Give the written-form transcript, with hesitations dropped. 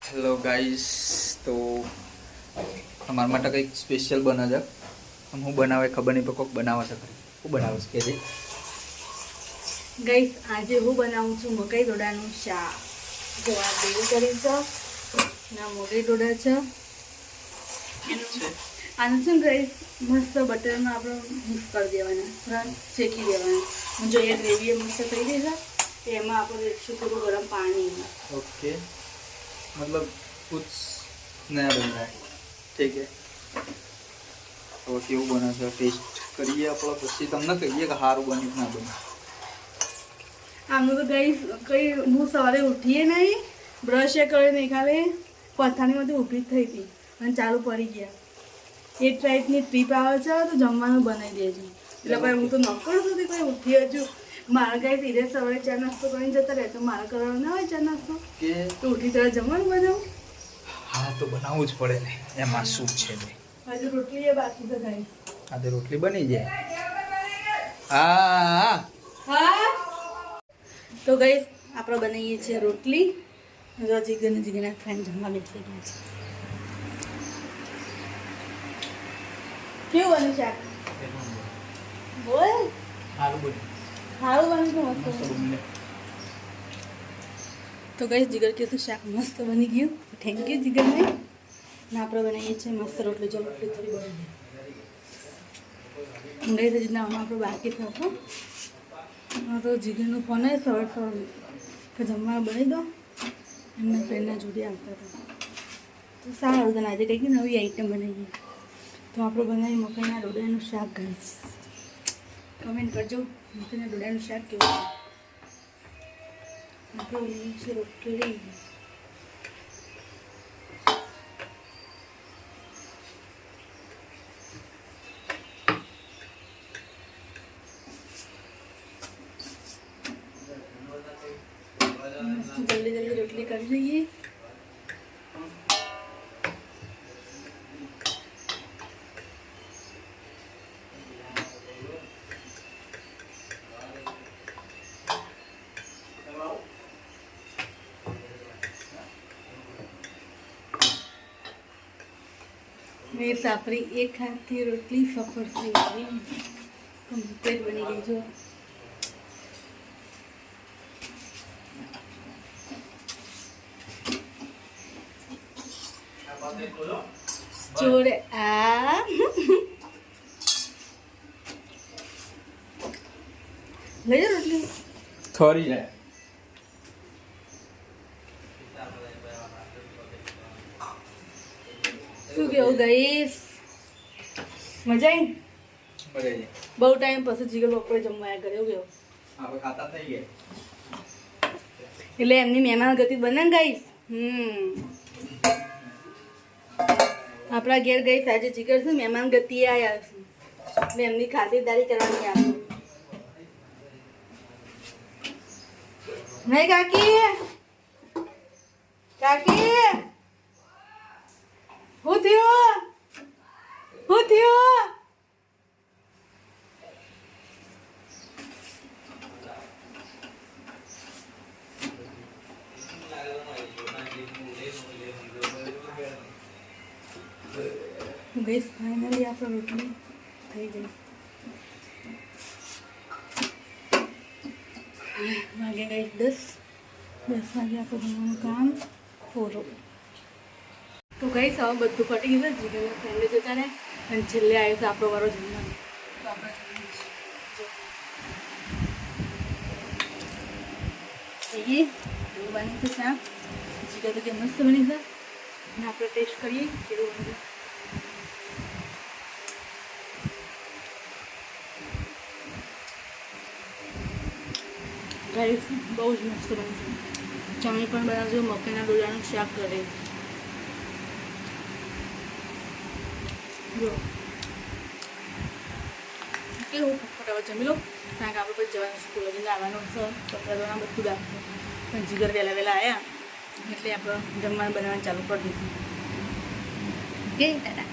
Hello guys, તો અમારા માટે કંઈક સ્પેશિયલ બને છે. હું બનાવે ખબર નહીં, પણ કોઈક બનાવે છે. હું બનાવું છું કે ગાઈસ, આજે હું બનાવું છું મકાઈ ડોડાનું શાક. જો આ બેલ કરી છે, ના મોટી ડોડા છે. આનું છે ગાઈસ મસ્ત બટરમાં આપણે મિક્સ કરી દેવાના, થોડા શેકી દેવાના. જો એ ગ્રેવી મસ્ત થઈ ગઈ છે, એમાં આપણે રેડશું થોડું ગરમ પાણી. ओके, मतलब कुछ नया बन रहा है. ठीक है, તો કેવું બને છે ટેસ્ટ કરીએ આપણે, પછી તમને કહીએ કે સારું બને કે ના બને. આમનું તો ગાઈસ કઈ હું સવારે ઉઠીએ નહીં, બ્રશ એ કરી નહીં, ખાલી પથારીમાંથી ઊભી જ થઈ હતી અને ચાલુ પડી ગયા. એ ટાઈપની ટ્રીપ આવે છે તો જમવાનું બનાવી દેજો. એટલે ભાઈ હું તો નોકર સુધી કોઈ ઉઠી હજુ મારા ગાય ધીરે સવારે ચા નાસ્તો કરીને જતા રહે, તો મારા કરવાનો ના હોય ચા નાસ્તો કે તો ઉઠી તરત જમવાનું બનાવું. હા, તો બનાવવું જ પડે ને, એમાં શું છે ને. હજુ રોટલી એ બાકી તો ગાઈસ. આજે રોટલી બની જાય. હા હા, તો ગાઈસ આપણે બનાવીએ છીએ રોટલી. જીગરના ફ્રેન્ડ જમવા બેસી ગયા છે. કેવું બન્યું શાક? બોલ. સારું બને. સારું બન્યું તો મસ્ત મસ્ત બને. તો ગાઈસ જીગર કહ્યું તો શાક મસ્ત બની ગયું. થેન્ક યુ જીગરને. ને આપણે બનાવીએ છીએ મસ્ત રોટલી. જો રોટલી થોડી બની ગઈ તો જેટલા આપણે બાકી થતો તો જીગરનો ફોન આવે સવાર કે જમવા બની દો. એમના ફ્રેન્ડના જોડે આવતા હતા તો સારું હતું. આજે કંઈક નવી આઈટમ બનાવીએ તો આપણે બનાવી મકાઈના ડોડાનું શાક. ગાઈસ કમેન્ટ કરજો મકાઈના ડોડાનું શાક કેવું છે. આપણે બનાવીએ છીએ રોટલી. જલ્દી જલ્દી રોટલી કરી દઈએ. મેં સાપરી એક હાથથી રોટલી સફળ થઈ ગઈ, કમ્પ્લીટ બની ગઈ. જો જોડે આ લઈ જાઓ રોટલી. ખરી જાય. શું કેવું ગઈશ? મજા આવી? મજા જાય. બહુ ટાઈમ પછી જીગર બપોરે જમવા આવ્યા કરે. એવું કેવું? આપણે ખાતા થઈ ગયા. એટલે એમની મહેમાન ગતિ બને ને ગઈશ. આપણા ઘેર ગઈ આજે જીગર છે મહેમાન ગતિ આવ્યા છે એટલે એમની ખાતરદારી કરવાની આપણે. નહીં કાકી? કાકી શું થયું? શું થયું? ગઈ ફાઇનલી આપણે રોટલી થઈ ગઈ. વાગે ગઈ 10 વાગે આપણે ભણવાનું કામ પૂરું. તો ગઈ હવે બધું પટી ગયું. જીગરના ફ્રેન્ડે જતા ને અને છેલ્લે આવ્યો છે આપણો વારો જમવાનો. તો આપણે જઈએ એવું બની છે શાક. જીગર તો કે મસ્ત બની છે અને આપણે ટેસ્ટ કરીએ કેવું બની. ગાઈસ બહુ જ મસ્ત બને છે. તમે પણ બનાવજો મકાઈના ડોડાનું શાક કરે. જો કેવું ફટાફટ જમી લો, કારણ કે આપણે પછી જવાનું સ્કૂલ લઈને આવવાનું છે. કપડાં ધોવાનું બધું રાખશે પણ જીગર વહેલા આવ્યા એટલે આપણે જમવાનું બનાવવાનું ચાલુ કરી દીધું. Okay tata.